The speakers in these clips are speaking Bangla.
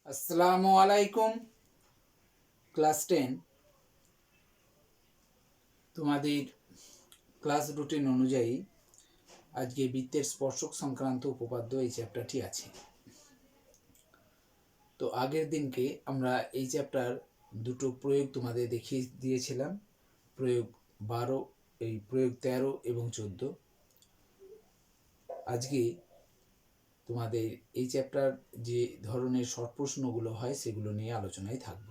আসসালামু আলাইকুম। ক্লাস 10 তোমাদের ক্লাস রুটিন অনুযায়ী আজকে বৃত্তের স্পর্শক সংক্রান্ত উপপাদ্য এই চ্যাপ্টারটি আছে। তো আগের দিনকে আমরা এই চ্যাপ্টার দুটো প্রয়োগ তোমাদের দেখিয়ে দিয়েছিলাম, প্রয়োগ 12, এই প্রয়োগ 13 এবং 14। আজকে তোমাদের এই চ্যাপ্টার যে ধরনের শর্ট প্রশ্নগুলো হয় সেগুলো নিয়ে আলোচনায় থাকব।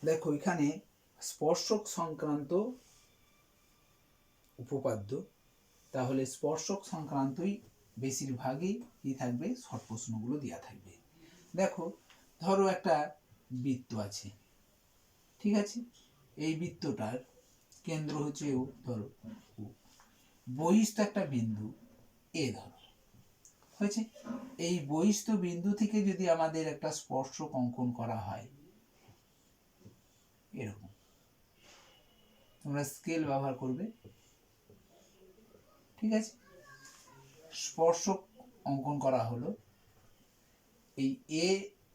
দেখো, এখানে স্পর্শক সংক্রান্ত উপপাদ্য, তাহলে স্পর্শক সংক্রান্তই বেশিরভাগই কি থাকবে, শর্ট প্রশ্নগুলো দেওয়া থাকবে। দেখো, ধরো একটা বৃত্ত আছে, ঠিক আছে। এই বৃত্তটার কেন্দ্র হচ্ছে ও, ধরো ও, বহিস্থ একটা বিন্দু এ ধরো হয়েছে। এই বহিস্থ বিন্দু থেকে যদি আমাদের একটা স্পর্শক অঙ্কন করা হয় এরকম, তোমরা স্কেল ব্যবহার করবে, ঠিক আছে। স্পর্শক অঙ্কন করা হলো, এই এ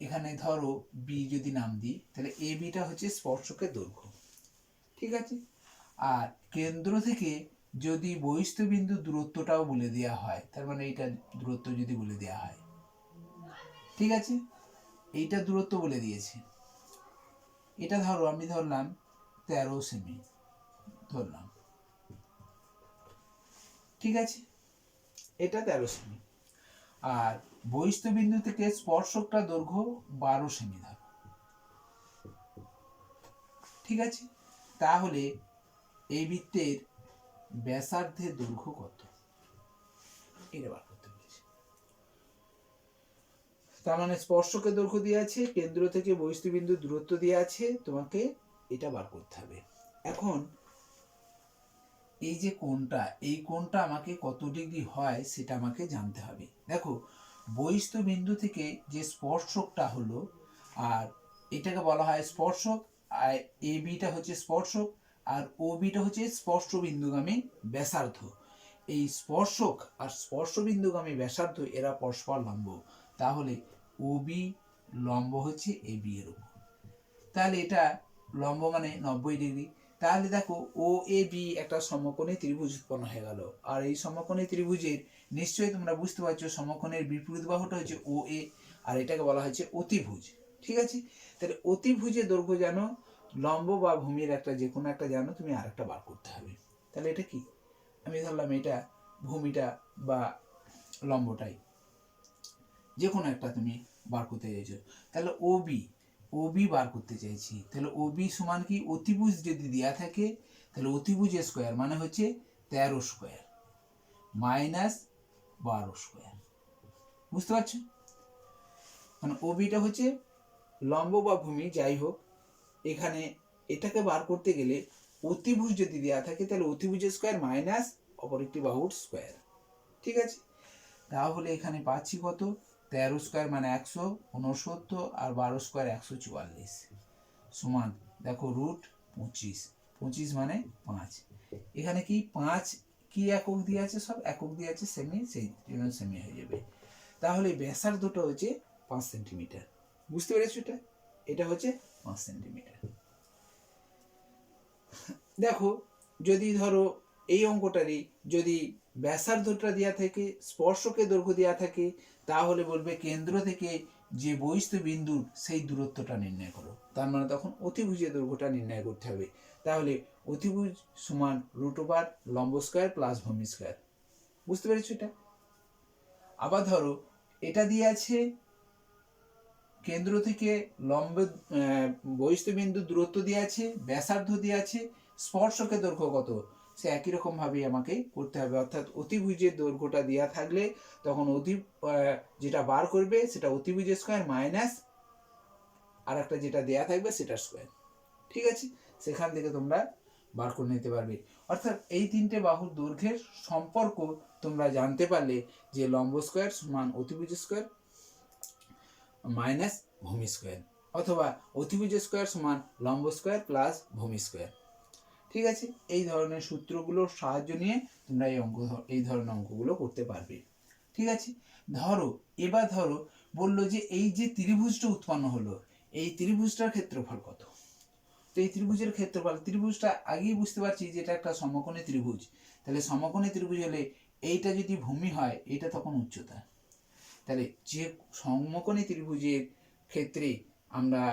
এখানে ধরো বি যদি নাম দিই, তাহলে এ বিটা হচ্ছে স্পর্শকের দৈর্ঘ্য, ঠিক আছে। আর কেন্দ্র থেকে যদি বহিস্থ বিন্দু দূরত্বটাও বলে দেওয়া হয়, তার মানে এইটা দূরত্ব যদি বলে দেওয়া হয়, ঠিক আছে। এইটা দূরত্ব বলে দিয়েছে, এটা ধরো আমি ধরলাম 13 সেমি ধরলাম, ঠিক আছে। এটা 13 সেমি। আর বহিস্থ বিন্দু থেকে স্পর্শকটা দৈর্ঘ্য 12 সেমি ধর, ঠিক আছে। তাহলে এই বৃত্তের ব্যাসার্ধের দৈর্ঘ্য কত, এটা বার করতে বলেছে। তার মানে স্পর্শকের দৈর্ঘ্য দিয়ে আছে, কেন্দ্র থেকে বহিস্থ বিন্দুর দূরত্ব দিয়ে আছে, তোমাকে এটা বার করতে হবে। এখন এই যে কোণটা, এই কোণটা আমাকে কত ডিগ্রি হয় সেটা আমাকে জানতে হবে। দেখো, বহিস্থ বিন্দু থেকে যে স্পর্শকটা হলো, আর এটাকে বলা হয় স্পর্শক, আর এ বিটা হচ্ছে স্পর্শক, আর ও বিটা হচ্ছে স্পর্শ বিন্দুগামী ব্যাসার্ধ। এই স্পর্শক আর স্পর্শ বিন্দুগামী ব্যাসার্ধ এরা পরস্পর লম্ব, তাহলে ও বি লম্ব হচ্ছে এ বি এর উপর, তাহলে এটা লম্ব মানে 90 ডিগ্রি। তাহলে দেখো, ও এ বি একটা সমকোণী ত্রিভুজ উৎপন্ন হয়ে গেল। আর এই সমকোণী ত্রিভুজের নিশ্চয়ই তোমরা বুঝতে পারছো সমকোণের বিপরীত বাহুটা হচ্ছে ও এ, আর এটাকে বলা হচ্ছে অতিভুজ, ঠিক আছে। তাহলে অতিভুজের দৈর্ঘ্য জানো, লম্ব বা ভূমির একটা যে কোনো একটা জানো, তুমি আর একটা বার করতে হবে। তাহলে এটা কি, আমি ধরলাম এটা ভূমিটা বা লম্বটাই, যে কোনো একটা তুমি বার করতে চাইছো। তাহলে ও বি বার করতে চাইছি, তাহলে ও বি সমান কি, অতিভুজ যদি দেওয়া থাকে তাহলে অতিভুজের স্কোয়ার মানে হচ্ছে 13 স্কোয়ার মাইনাস 12 স্কোয়ার, বুঝতে পারছো। মানে ও বিটা হচ্ছে লম্ব বা ভূমি যাই হোক, এখানে এটাকে বার করতে গেলে অতিভুজ যদি দেওয়া থাকে তাহলে অতিভুজের স্কোয়ার মাইনাস অপর একটি বাহুর স্কোয়ার, ঠিক আছে। তাহলে এখানে পাচ্ছি কত, 13 স্কোয়ার মানে 169, আর 12 স্কোয়ার 144 সমান, দেখো রুট 25, 25 মানে 5। এখানে কি 5 কি একক দিয়ে আছে, সব একক দিয়ে আছে, সেমি, সেই জন্য সেমি হয়ে যাবে। তাহলে ব্যাসার্ধটা হচ্ছে 5 সেন্টিমিটার, বুঝতে পেরেছো। এটা এটা হচ্ছে 5 সেন্টিমিটার। দেখো, যদি ধরো এই অঙ্কটারই যদি ব্যাসার্ধটা দেওয়া থাকে, স্পর্শকের দৈর্ঘ্য দেওয়া থাকে, তাহলে বলবে কেন্দ্র থেকে যে বহিস্থ বিন্দুর সেই দূরত্বটা নির্ণয় করো। তার মানে তখন অতিভুজের দৈর্ঘ্যটা নির্ণয় করতে হবে। তাহলে অতিভুজ সমান রুট ওভার লম্ব স্কোয়ার প্লাস ভূমি স্কোয়ার, বুঝতে পেরেছো এটা। আবার ধরো এটা দিয়ে আছে কেন্দ্র থেকে লম্ব বহিস্থ বিন্দু দূরত্ব দিয়ে আছে, ব্যাসার্ধ দিয়ে আছে, স্পর্শকের দৈর্ঘ্য কত, সে একই রকম ভাবেই আমাকে করতে হবে। অর্থাৎ অতিভুজের দৈর্ঘ্যটা দেওয়া থাকলে তখন যেটা বার করবে সেটা অতিভুজের স্কোয়ার মাইনাস আর একটা যেটা দেওয়া থাকবে সেটার স্কোয়ার, ঠিক আছে। সেখান থেকে তোমরা বার করে নিতে পারবে। অর্থাৎ এই তিনটে বাহুর দৈর্ঘ্যের সম্পর্ক তোমরা জানতে পারলে যে লম্ব স্কোয়ার সমান অতিভুজ স্কোয়ার মাইনাস ভূমি স্কোয়ার, অথবা অতিভুজ স্কোয়ার সমান লম্ব স্কোয়ার প্লাস ভূমি স্কোয়ার, ঠিক আছে, এই ধরনের সূত্রগুলোর সাহায্য নিয়ে তোমরা এই ধরনের অঙ্কগুলো করতে পারবে। ঠিক আছে, এবার ধরো বললো যে এই যে ত্রিভুজটা উৎপন্ন হলো, এই ত্রিভুজটার ক্ষেত্রফল কত। তো এই ত্রিভুজের ক্ষেত্রফল, ত্রিভুজটা আগেই বুঝতে পারছি যে এটা একটা সমকোণী ত্রিভুজ, তাহলে সমকোণী ত্রিভুজ হলে এইটা যদি ভূমি হয় এটা তখন উচ্চতা, তাহলে যে সমকোণী ত্রিভুজের ক্ষেত্রে আমরা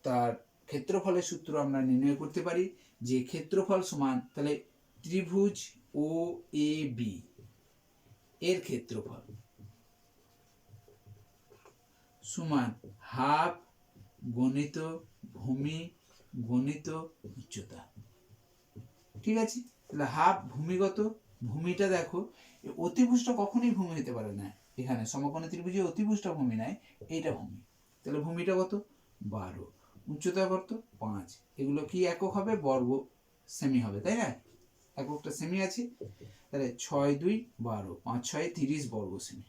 তার ক্ষেত্রফলের সূত্র আমরা নির্ণয় করতে পারি যে ক্ষেত্রফল সমান, তাহলে ত্রিভুজ ও এ বি এর ক্ষেত্রফল সমান হাফ গণিত ভূমি গণিত উচ্চতা। ঠিক আছে, তাহলে হাফ ভূমিগত, ভূমিটা দেখো অতিভুজটা কখনোই ভূমি হতে পারে না, এখানে সমকোণী ত্রিভুজে অতিভুজটা ভূমি নাই, এইটা ভূমি, তাহলে ভূমিটা কত 12, উচ্চতা কত 5, এগুলো কি একক হবে, বর্গ সেমি হবে, তাই না, এককটা সেমি আছে, তাহলে 6 2 12, 5 6 30 বর্গ সেমি।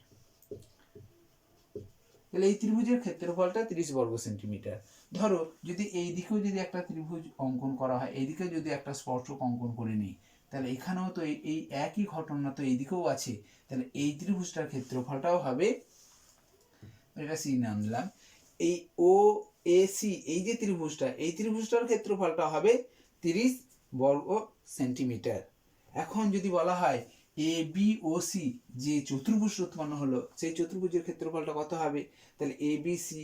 তাহলে এই ত্রিভুজের ক্ষেত্রফলটা 30 বর্গ সেন্টিমিটার। ধরো যদি এই দিকেও যদি একটা ত্রিভুজ অঙ্কন করা হয়, এই দিকেও যদি একটা স্পর্শক অঙ্কন করে নিই, তাহলে এখানেও তো এই একই ঘটনা তো এই দিকেও আছে, তাহলে এই ত্রিভুজটার ক্ষেত্রফলটাও হবে, এটা সি নাম দিলাম, এই ও এ সি এই যে ত্রিভুজটা, এই ত্রিভুজটার ক্ষেত্রফলটা হবে 30 বর্গ সেন্টিমিটার। এখন যদি বলা হয় এ বি ও সি যে চতুর্ভুজ উৎপন্ন হলো, সেই চতুর্ভুজের ক্ষেত্রফলটা কত হবে, তাহলে A B C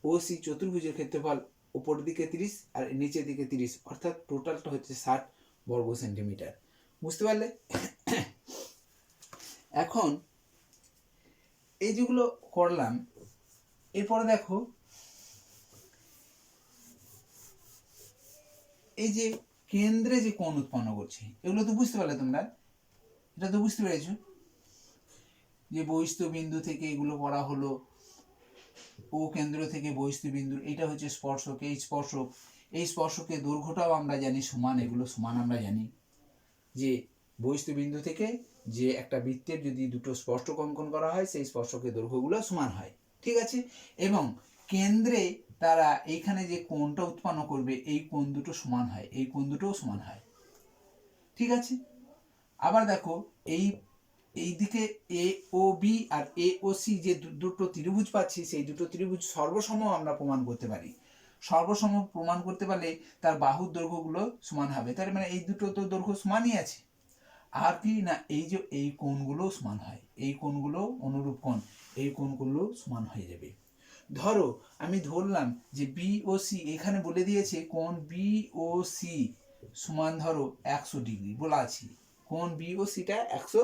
O C চতুর্ভুজের ক্ষেত্রফল উপর দিকে 30 আর নিচের দিকে 30, অর্থাৎ টোটালটা হচ্ছে 60 বর্গ সেন্টিমিটার। বুঝতে পারলে? এখন এই যেগুলো করলাম, এরপরে দেখো এই যে কেন্দ্রে যে কোণ উৎপন্ন করছে, এগুলো তো বুঝতে পারলে তোমরা, এটা তো বুঝতে পেরেছো যে বহিস্থ বিন্দু থেকে এগুলো করা হলো, ও কেন্দ্র থেকে বহিস্থ বিন্দু, এটা হচ্ছে স্পর্শক, এই স্পর্শকের দৈর্ঘ্যটাও আমরা জানি সমান, এগুলো সমান আমরা জানি যে বহিস্থ বিন্দু থেকে যে একটা বৃত্তের যদি দুটো স্পর্শক অঙ্কন করা হয়, সেই স্পর্শকের দৈর্ঘ্যগুলো সমান হয়। ঠিক আছে, এবং কেন্দ্রে তারা এইখানে যে কোণটা উৎপন্ন করবে, এই কোণ দুটো সমান হয়, এই কোণ দুটোও সমান হয়। ঠিক আছে, আবার দেখো এই দিকে এ ও বি আর এ ও সি যে দুটো ত্রিভুজ পাচ্ছি, সেই দুটো ত্রিভুজ সর্বসম আমরা প্রমাণ করতে পারি। সর্বসম প্রমাণ করতে পারলে তার বাহুর দৈর্ঘ্যগুলো সমান হবে, তার মানে এই দুটো তো দৈর্ঘ্য সমানই আছে। আর কি না, এই যে এই কোণগুলো সমান হয়, এই কোণগুলো অনুরূপ কোণ, এই কোণগুলো সমান হয়ে যাবে। ধরো আমি ধরলাম যে বি ও সি, এখানে বলে দিয়েছে কোণ বি ও সি সমান ধরো 100 ডিগ্রি বলা আছে, কোণ বি ও সিটা 100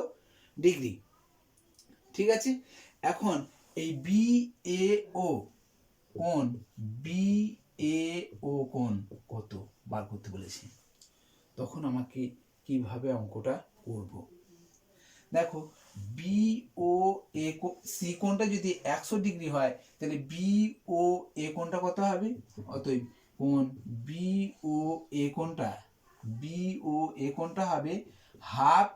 ডিগ্রি। ঠিক আছে, এখন এই বি এ ও কোণ, বি এ ও কোণ কত বার করতে বলেছে, তখন আমাকে কিভাবে অঙ্কটা করব। দেখো বি ও এ সি কোণটা যদি 100 ডিগ্রি হয়, তাহলে বি ও এ কোণটা কত হবে, অতএব কোণ বি ও এ কোণটা হবে হাফ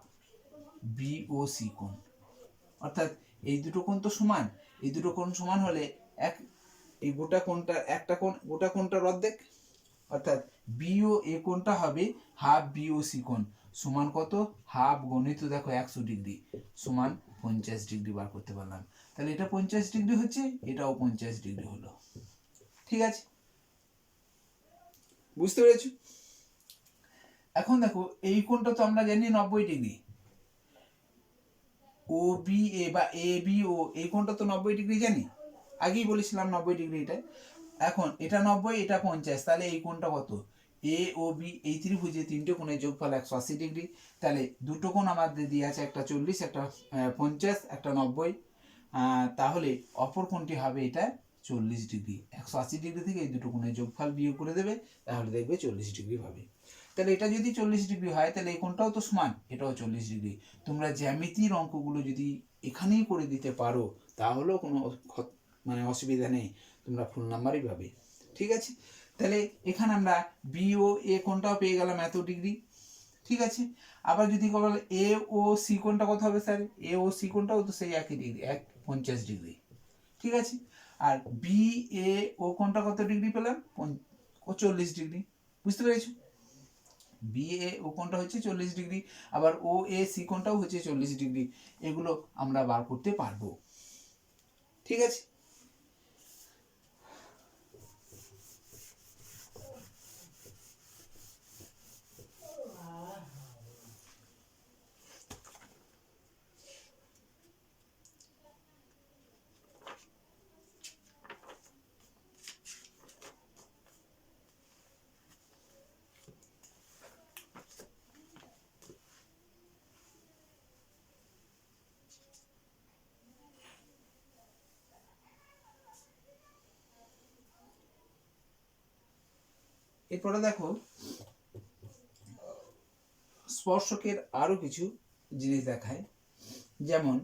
বি ও সি কোণ, অর্থাৎ এই দুটো কোণ তো সমান, এই দুটো কোণ সমান হলে এই গোটা কোণটার অর্ধেক, অর্থাৎ বি ও এ কোণটা হবে হাফ বি ও সি কোণ সমান কত, হাফ গণিত দেখো 100 ডিগ্রি সমান 50 ডিগ্রি বার করতে পারলাম। তাহলে এটা 50 ডিগ্রি হচ্ছে, এটাও 50 ডিগ্রি হলো। ঠিক আছে, বুঝতে পেরেছো? এখন দেখো এই কোণটা তো আমরা জানি 90 ডিগ্রি, ও বি এ বা এ বি ও, এই কোণটা তো 90 ডিগ্রি জানি, আগেই বলেছিলাম 90 ডিগ্রি এটা। এখন এটা 90, এটা 50, তাহলে এই কোণটা কত, এ ও বি এই ত্রিভুজে তিনটে কোণের যোগফল 180 ডিগ্রি, তাহলে দুটো কোণ আমাদের দিয়ে আছে, একটা 40, একটা 50, একটা 90, তাহলে অপর কোণটি হবে এটা 40 ডিগ্রি। 180 ডিগ্রি থেকে এই দুটো কোণের যোগফল বিয়োগ করে দেবে, তাহলে দেখবে 40 ডিগ্রি হবে। তাহলে এটা যদি 40 ডিগ্রি হয়, তাহলে এই কোণটাও তো সমান, এটাও 40 ডিগ্রি। তোমরা জ্যামিতির অঙ্কগুলো যদি এখানেই করে দিতে পারো, তাহলেও কোনো মানে অসুবিধা নেই, তোমরা ফুল নাম্বারই পাবে। ঠিক আছে, তাহলে এখানে আমরা বি ও এ কোণটাও পেয়ে গেলাম এত ডিগ্রি। ঠিক আছে, আবার যদি বলে এ ও সি কোণটা কত হবে স্যার, এ ও সি কোণটাও তো সেই একই ডিগ্রি, 50 ডিগ্রি। ঠিক আছে, আর বি এ ও কোণটা কত ডিগ্রি পেলাম, 40 ডিগ্রি। বুঝতে পেরেছো? বি এ ও কোণটা হচ্ছে 40 ডিগ্রি, আবার ও এ সি কোণটাও হচ্ছে 40 ডিগ্রি। এগুলো আমরা বার করতে পারবো। ঠিক আছে, এরপরে দেখো স্পর্শকের আরো কিছু জিনিস দেখায়। যেমন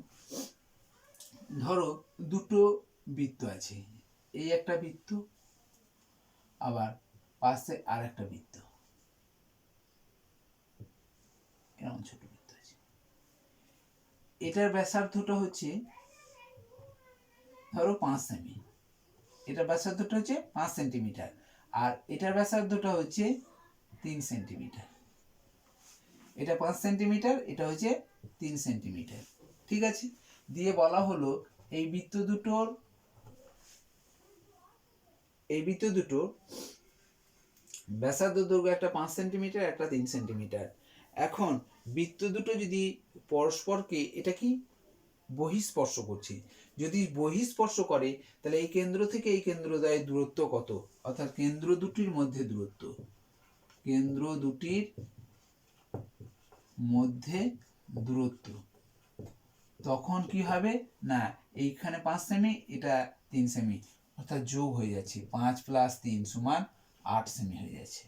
ধরো দুটো বৃত্ত আছে, এই একটা বৃত্ত, আবার পাশে আর একটা বৃত্ত, এরকম ছোট বৃত্ত আছে। এটার ব্যাসার্ধটা হচ্ছে ধরো 5 সেমি, এটার ব্যাসার্ধটা হচ্ছে 5 সেন্টিমিটার, আর এটার ব্যাসার্ধটা হচ্ছে 3 সেন্টিমিটার। এটা 5 সেন্টিমিটার, এটা হচ্ছে 3 সেন্টিমিটার। ঠিক আছে, দিয়ে বলা হলো এই বৃত্ত দুটোর ব্যাসার্ধ দৈর্ঘ্য একটা 5 সেন্টিমিটার, একটা 3 সেন্টিমিটার। এখন বৃত্ত দুটো যদি পরস্পরকে, এটা কি বহিঃস্পর্শ করছে, যদি বহিঃস্পর্শ করে তাহলে এই কেন্দ্র থেকে এই কেন্দ্রদ্বয়ের দূরত্ব কত, অর্থাৎ কেন্দ্র দুটির মধ্যে দূরত্ব, কেন্দ্র দুটির মধ্যে দূরত্ব, তখন কি হবে না এইখানে 5 সেমি, এটা 3 সেমি, অর্থাৎ যোগ হয়ে যাচ্ছে, 5 + 3 = 8 সেমি হয়ে যাচ্ছে।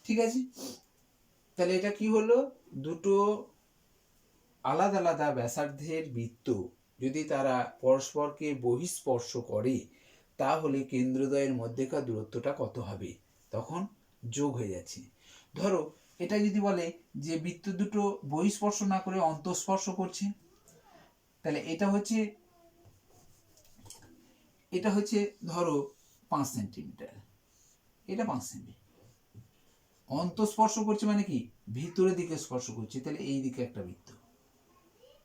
ঠিক আছে, তাহলে এটা কি হলো, দুটো আলাদা আলাদা ব্যাসার্ধের বৃত্ত যদি তারা পরস্পরকে বহিঃস্পর্শ করে তাহলে কেন্দ্রদ্বয়ের মধ্যেকার দূরত্বটা কত হবে, তখন যোগ হয়ে যাচ্ছে। ধরো এটা যদি বলে যে বৃত্ত দুটো বহিঃস্পর্শ না করে অন্তঃস্পর্শ করছে, তাহলে এটা হচ্ছে ধরো 5 সেন্টিমিটার, এটা 5 সেমি। অন্তঃস্পর্শ করছে মানে কি, ভিতরের দিকে স্পর্শ করছে, তাহলে এই দিকে একটা বৃত্ত,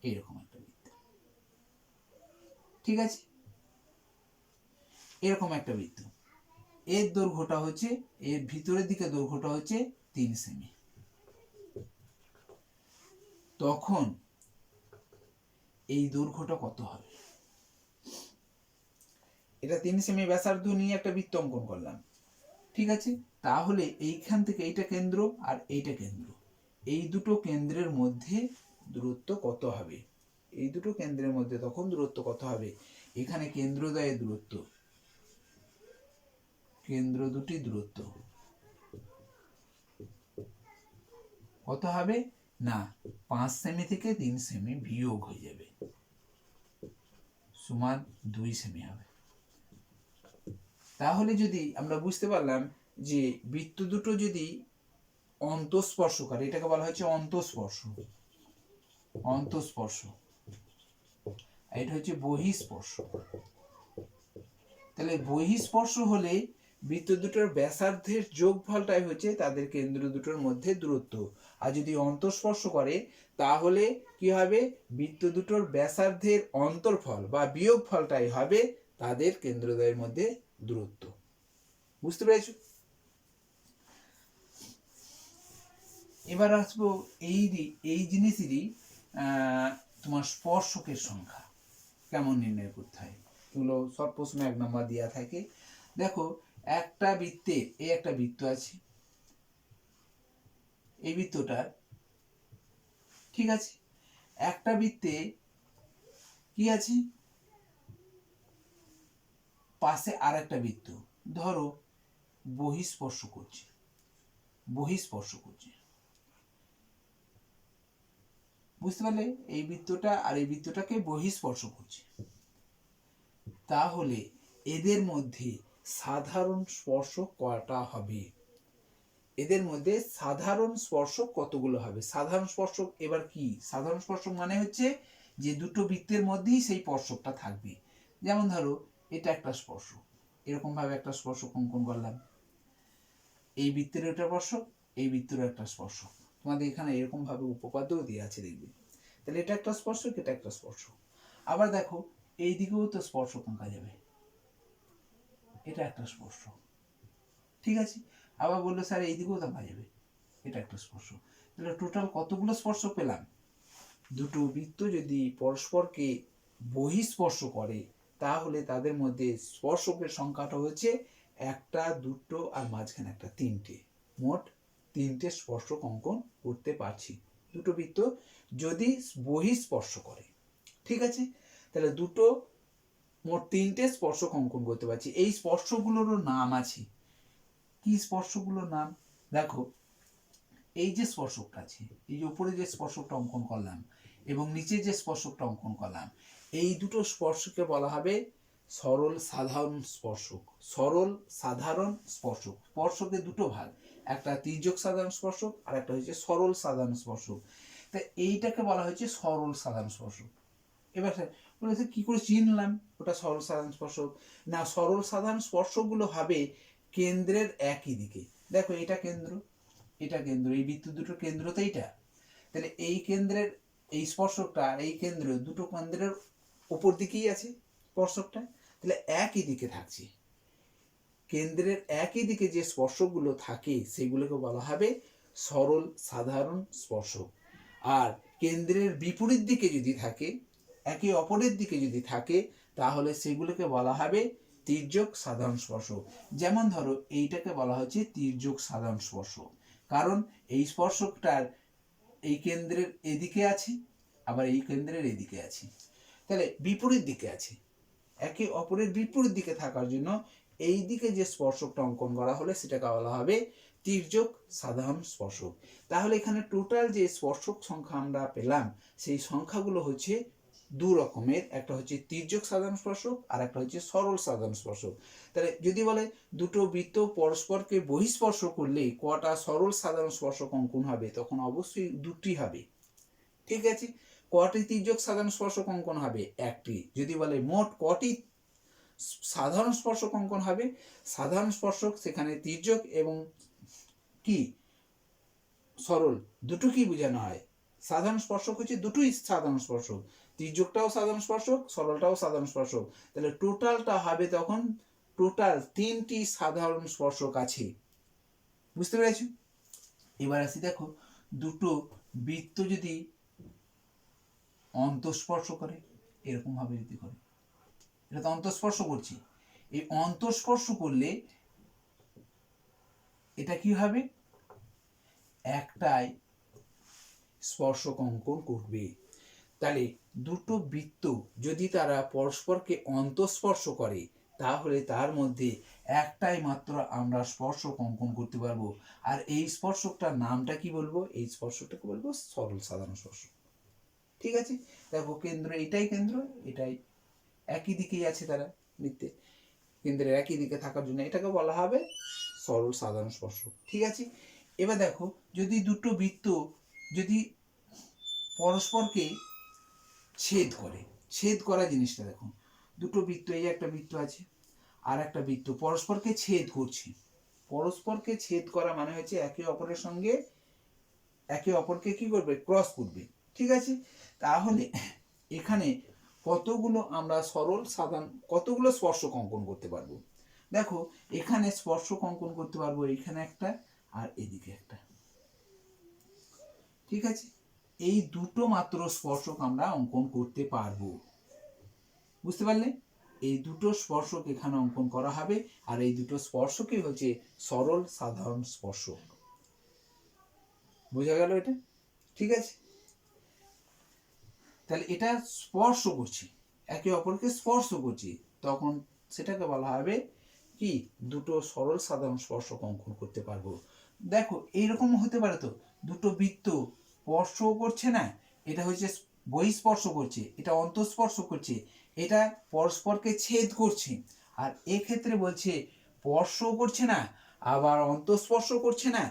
এইরকম একটা বৃত্ত। ঠিক আছে, এরকম একটা বৃত্ত, এর দৈর্ঘ্যটা হচ্ছে, এর ভিতরের দিকে দৈর্ঘ্যটা হচ্ছে 3 সেমি। তখন এই দৈর্ঘ্যটা কত হবে, এটা 3 সেমি ব্যাসার্ধ নিয়ে একটা বৃত্ত অঙ্কন করলাম। ঠিক আছে, তাহলে এইখান থেকে এইটা কেন্দ্র আর এইটা কেন্দ্র, এই দুটো কেন্দ্রের মধ্যে দূরত্ব কত হবে, এই দুটো কেন্দ্রের মধ্যে তখন দূরত্ব কত হবে, এখানে কেন্দ্রদ্বয়ের দূরত্ব, কেন্দ্র দুটি দূরত্ব কত হবে না 5 সেমি থেকে 3 সেমি বিয়োগ হয়ে যাবে, সমান 2 সেমি হবে। তাহলে যদি আমরা বুঝতে পারলাম যে বৃত্ত দুটো যদি অন্তঃস্পর্শ করে, এটাকে বলা হচ্ছে অন্তঃস্পর্শ, অন্তঃস্পর্শ, এটা হচ্ছে বহিঃস্পর্শ। তাহলে বহিঃস্পর্শ হলে বৃত্ত দুটোর ব্যাসার্ধের যোগফলটাই হচ্ছে তাদের কেন্দ্র দুটোর মধ্যে দূরত্ব, আর যদি অন্তঃস্পর্শ করে তাহলে কি হবে, বৃত্ত দুটোর ব্যাসার্ধের অন্তর্ফল বা বিয়োগফলটাই হবে তাদের কেন্দ্রদ্বয়ের মধ্যে দূরত্ব। বুঝতে পেরেছো? এবার আসবো এই জিনিসেরই তোমার স্পর্শকের সংখ্যা কেমন নির্ণয় করতে হয়, এগুলো সব প্রশ্ন 1 নম্বর দেওয়া থাকে। দেখো একটা বৃত্তে, এই একটা বৃত্ত আছে, এই বৃত্তটা, ঠিক আছে, একটা বৃত্তে কি আছে, পাশে আর একটা বৃত্ত ধরো বহিঃস্পর্শ করছে, বহিঃস্পর্শ করছে, বুঝতে পারলে, এই বৃত্তটা আর এই বৃত্তটাকে বহিঃস্পর্শ করছে। তাহলে এদের মধ্যে সাধারণ স্পর্শক কয়টা হবে, এদের মধ্যে সাধারণ স্পর্শক কতগুলো হবে। সাধারণ স্পর্শক এবার কি, সাধারণ স্পর্শক মানে হচ্ছে যে দুটো বৃত্তের মধ্যেই সেই স্পর্শকটা থাকবে। যেমন ধরো এটা একটা স্পর্শক, এরকম ভাবে একটা স্পর্শক অঙ্কন করলাম, এই বৃত্তের একটা স্পর্শক, এই বৃত্তেরও একটা স্পর্শক। তোমাদের এখানে এরকম ভাবে উপপাদ্যও দিয়ে আছে, দেখবে। তাহলে এটা একটা স্পর্শক, এটা একটা স্পর্শক। আবার দেখো এই দিকেও তো স্পর্শক আঁকা যাবে, এটা একটা স্পর্শক, ঠিক আছে। আবার বললো স্যার এই দিকেও তো আঁকা যাবে, এটা একটা স্পর্শক। তাহলে টোটাল কতগুলো স্পর্শক পেলাম? দুটো বৃত্ত যদি পরস্পরকে বহিঃস্পর্শ করে তাহলে তাদের মধ্যে স্পর্শকের সংখ্যাটা হচ্ছে একটা, দুটো আর মাঝখানে একটা, তিনটে। মোট তিনটে স্পর্শক অঙ্কন করতে পারছি দুটো বৃত্ত যদি বহিঃস্পর্শ করে, ঠিক আছে। তাহলে দুটো মোট তিনটে স্পর্শক অঙ্কন করতে পারছি। এই স্পর্শগুলোরও নাম আছে। কি স্পর্শগুলোর নাম? দেখো এই যে স্পর্শকটা আছে, এই যে উপরে যে স্পর্শকটা অঙ্কন করলাম এবং নিচে যে স্পর্শকটা অঙ্কন করলাম, এই দুটো স্পর্শকে বলা হবে সরল সাধারণ স্পর্শক। সরল সাধারণ স্পর্শক, স্পর্শকের দুটো ভাগ, একটা তির্যক সাধারণ স্পর্শক আর একটা হচ্ছে সরল সাধারণ স্পর্শক। তা এইটাকে বলা হচ্ছে সরল সাধারণ স্পর্শক। এবার বলেছে কি করে চিনলাম ওটা সরল সাধারণ স্পর্শক? না, সরল সাধারণ স্পর্শকগুলো হবে কেন্দ্রের একই দিকে। দেখো এটা কেন্দ্র, এটা কেন্দ্র, এই বৃত্ত দুটোর কেন্দ্র তো এইটা। তাহলে এই কেন্দ্রের এই স্পর্শকটা আর এই কেন্দ্র দুটো কেন্দ্রের উপর দিকেই আছে স্পর্শকটা, তাহলে একই দিকে থাকছে। কেন্দ্রের একই দিকে যে স্পর্শকগুলো থাকে সেগুলোকে বলা হবে সরল সাধারণ স্পর্শক। আর কেন্দ্রের বিপরীত দিকে যদি থাকে, একে অপরের দিকে যদি থাকে, তাহলে সেগুলোকে বলা হবে তির্যক সাধারণ স্পর্শক। যেমন ধরো এইটাকে বলা হচ্ছে তির্যক সাধারণ স্পর্শক, কারণ এই স্পর্শকটার এই কেন্দ্রের এদিকে আছে, আবার এই কেন্দ্রের এদিকে আছে, তাহলে বিপরীত দিকে আছে। একে অপরের বিপরীত দিকে থাকার জন্য এই দিকে যে স্পর্শকটা অঙ্কন করা হলে সেটাকে বলা হবে তির্যক সাধারণ স্পর্শক। তাহলে এখানে টোটাল যে স্পর্শক সংখ্যা আমরা পেলাম সেই সংখ্যাগুলো হচ্ছে দু রকমের, একটা হচ্ছে তির্যক সাধারণ স্পর্শক আর একটা হচ্ছে সরল সাধারণ স্পর্শক। তাহলে যদি বলে দুটো বৃত্ত পরস্পরকে বহিঃস্পর্শ করলে কটা সরল সাধারণ স্পর্শক অঙ্কন হবে, তখন অবশ্যই দুটি হবে, ঠিক আছে। কটি তির্যক সাধারণ স্পর্শক অঙ্কন হবে? একটি। যদি বলে মোট কটি সাধারণ স্পর্শক অঙ্কন হবে, সাধারণ স্পর্শক সেখানে তির্যক এবং কি সরল দুটো কি বোঝানো হয়? সাধারণ স্পর্শক হচ্ছে দুটোই সাধারণ স্পর্শক, তির্যকটাও সাধারণ স্পর্শক, সরলটাও সাধারণ স্পর্শক। তাহলে টোটালটা হবে তখন টোটাল তিনটি সাধারণ স্পর্শক আছে। বুঝতে পেরেছ? এবার আসি, দেখো দুটো বৃত্ত যদি অন্তঃস্পর্শ করে, এরকম ভাবে যদি করে, এটা তো অন্তঃস্পর্শ করছি, এই অন্তঃস্পর্শ করলে এটা কি হবে? একটাই স্পর্শক অঙ্কন করবে। তাহলে দুটো বৃত্ত যদি তারা পরস্পরকে অন্তঃস্পর্শ করে তাহলে তার মধ্যে একটাই মাত্র আমরা স্পর্শক অঙ্কন করতে পারবো। আর এই স্পর্শকটার নামটা কি বলবো? এই স্পর্শকটাকে বলবো সরল সাধারণ স্পর্শক, ঠিক আছে। দেখো কেন্দ্র এটাই, কেন্দ্র এটাই, একই দিকেই আছে তারা বৃত্তে, কেন্দ্রের একই দিকে থাকার জন্য এটাকে বলা হবে সরল সাধারণ স্পর্শক, ঠিক আছে। এবার দেখো যদি দুটো বৃত্ত যদি পরস্পরকে ছেদ করে, ছেদ করা জিনিসটা দেখো, দুটো বৃত্ত, এই একটা বৃত্ত আছে আর একটা বৃত্ত পরস্পরকে ছেদ করছে। পরস্পরকে ছেদ করা মানে হচ্ছে একে অপরের সঙ্গে একে অপরকে কি করবে? ক্রস করবে, ঠিক আছে। তাহলে এখানে কতগুলো আমরা সরল সাধারণ কতগুলো স্পর্শক অঙ্কন করতে পারবো? দেখো এখানে স্পর্শক অঙ্কন করতে পারবো এইখানে একটা আর এদিকে একটা, ঠিক আছে। এই দুটো মাত্র স্পর্শক আমরা অঙ্কন করতে পারবো, বুঝতে পারলে? এই দুটো স্পর্শক এখানে অঙ্কন করা হবে আর এই দুটো স্পর্শকই হচ্ছে সরল সাধারণ স্পর্শক। বোঝা গেল এটা? ঠিক আছে। তাহলে এটা স্পর্শ করছি, একে অপরকে স্পর্শ করছি, তখন সেটাকে বলা হবে কি? দুটো সরল সাধারণ স্পর্শক অঙ্কন করতে পারবো। দেখো এইরকম হতে পারে তো, দুটো বৃত্ত স্পর্শ করছে না, এটা হচ্ছে বহিঃস্পর্শ করছে, এটা অন্তঃস্পর্শ করছে, এটা পরস্পরকে ছেদ করছে। আর এক্ষেত্রে বলছে স্পর্শ করছে না আবার অন্তঃস্পর্শ করছে না,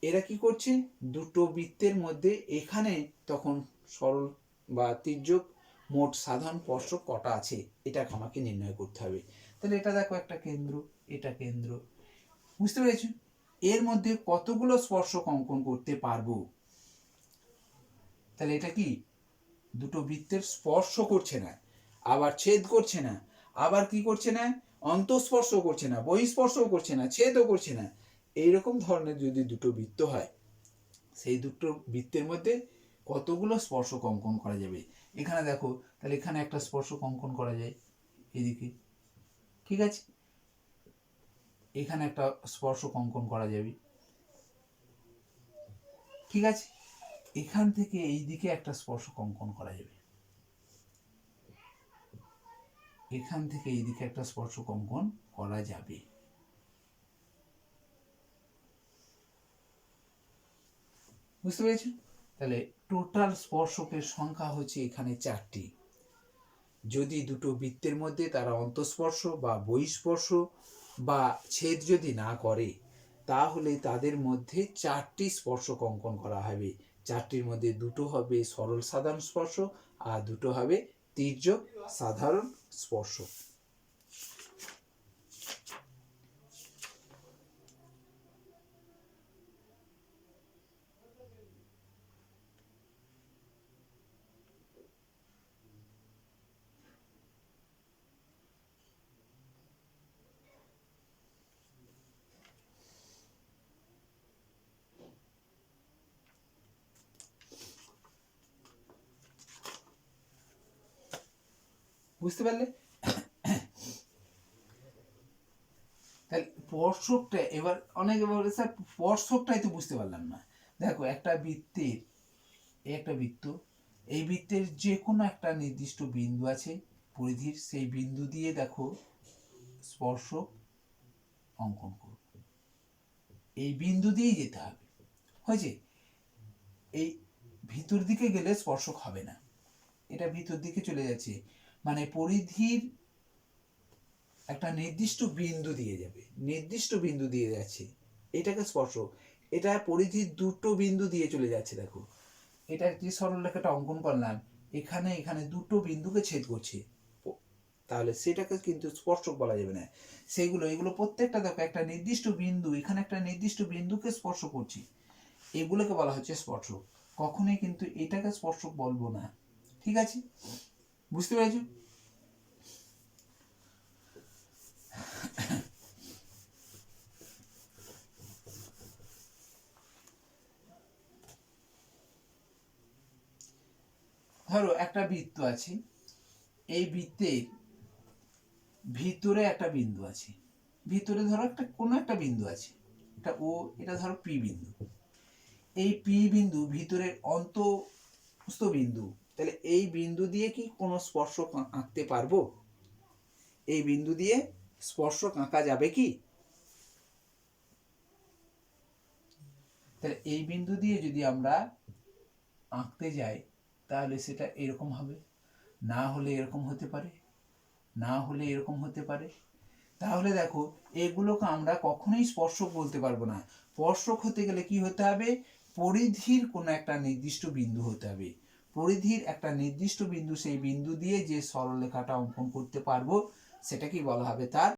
এরা কি করছে? দুটো বৃত্তের মধ্যে এখানে তখন সরল বা তির্যক মোট সাধারণ স্পর্শক কটা আছে এটাকে আমাকে নির্ণয় করতে হবে। তাহলে এটা দেখো একটা কেন্দ্র, এটা কেন্দ্র, বুঝতে পেরেছো? এর মধ্যে কতগুলো স্পর্শক অঙ্কন করতে পারবো। তাহলে এটা কি, দুটো বৃত্তের স্পর্শ করছে না, আবার ছেদ করছে না, আবার কি করছে না, অন্তঃস্পর্শ করছে না, বহিঃস্পর্শও করছে না, ছেদও করছে না। এইরকম ধরনের যদি দুটো বৃত্ত হয়, সেই দুটো বৃত্তের মধ্যে কতগুলো স্পর্শক অঙ্কন করা যাবে। এখানে দেখো, তাহলে এখানে একটা স্পর্শক অঙ্কন করা যায় এদিকে, ঠিক আছে, এখানে একটা স্পর্শক অঙ্কন করা যাবে, ঠিক আছে, এখান থেকে এই দিকে একটা স্পর্শক অঙ্কন করা যাবে, এখান থেকে এই দিকে একটা স্পর্শক অঙ্কন করা যাবে। বুঝতে পেরেছো? তাহলে টোটাল স্পর্শকের সংখ্যা হচ্ছে এখানে 4টি। যদি দুটো বৃত্তের মধ্যে তারা অন্তঃস্পর্শ বা বহিঃস্পর্শ বা ছেদ যদি না করে, তাহলে তাদের মধ্যে 4টি স্পর্শক অঙ্কন করা হবে। 4টির মধ্যে দুটো হবে সরল সাধারণ স্পর্শ আর দুটো হবে তির্যক সাধারণ স্পর্শ। বুঝতে পারলে? তাহলে স্পর্শকটা, এবার অনেকে বলে স্যার স্পর্শকটাই তো বুঝতে পারলাম না। দেখো, একটা বৃত্তের, একটা বৃত্ত, এই বৃত্তের যে কোনো একটা নির্দিষ্ট বিন্দু আছে পরিধির, সেই বিন্দু দিয়ে দেখো স্পর্শক অঙ্কন করব, এই বিন্দু দিয়েই যেতে হবে, হয়েছে? এই ভিতর দিকে গেলে স্পর্শক হবে না, এটা ভিতর দিকে চলে যাচ্ছে, মানে পরিধির একটা নির্দিষ্ট বিন্দু দিয়ে যাবে, নির্দিষ্ট বিন্দু দিয়ে যাচ্ছে, এটাকে স্পর্শক। এটা পরিধির দুটো বিন্দু দিয়ে চলে যাচ্ছে, দেখো এটা যে সরলরেখাটা অঙ্কন করলাম, এখানে এখানে দুটো বিন্দুকে ছেদ করছে, তাহলে সেটাকে কিন্তু স্পর্শক বলা যাবে না। সেগুলো, এগুলো প্রত্যেকটা দেখো একটা নির্দিষ্ট বিন্দু, এখানে একটা নির্দিষ্ট বিন্দুকে স্পর্শ করছি, এগুলোকে বলা হচ্ছে স্পর্শক। কখনোই কিন্তু এটাকে স্পর্শক বলবো না, ঠিক আছে? বুঝতে পেরেছো? ধরো একটা বৃত্ত আছে, এই বৃত্তের ভিতরে একটা বিন্দু আছে, ভিতরে ধরো একটা কোনো একটা বিন্দু আছে, এটা ও, এটা ধরো পি বিন্দু, এই পি বিন্দু ভিতরের অন্তঃস্থ বিন্দু, তাহলে এই বিন্দু দিয়ে কি কোনো স্পর্শক আঁকতে পারবো? এই বিন্দু দিয়ে স্পর্শক আঁকা যাবে কি? তাহলে এই বিন্দু দিয়ে যদি আমরা আঁকতে যাই, তাহলে সেটা এরকম হবে, না হলে এরকম হতে পারে, না হলে এরকম হতে পারে। তাহলে দেখো, এগুলোকে আমরা কখনোই স্পর্শক বলতে পারবো না। স্পর্শক হতে গেলে কি হতে হবে? পরিধির কোনো একটা নির্দিষ্ট বিন্দু হতে হবে, পরিধির একটা নির্দিষ্ট বিন্দু, সেই বিন্দু দিয়ে যে সরলরেখাটা অঙ্কন করতে পারবো সেটা কি বলা হবে? তার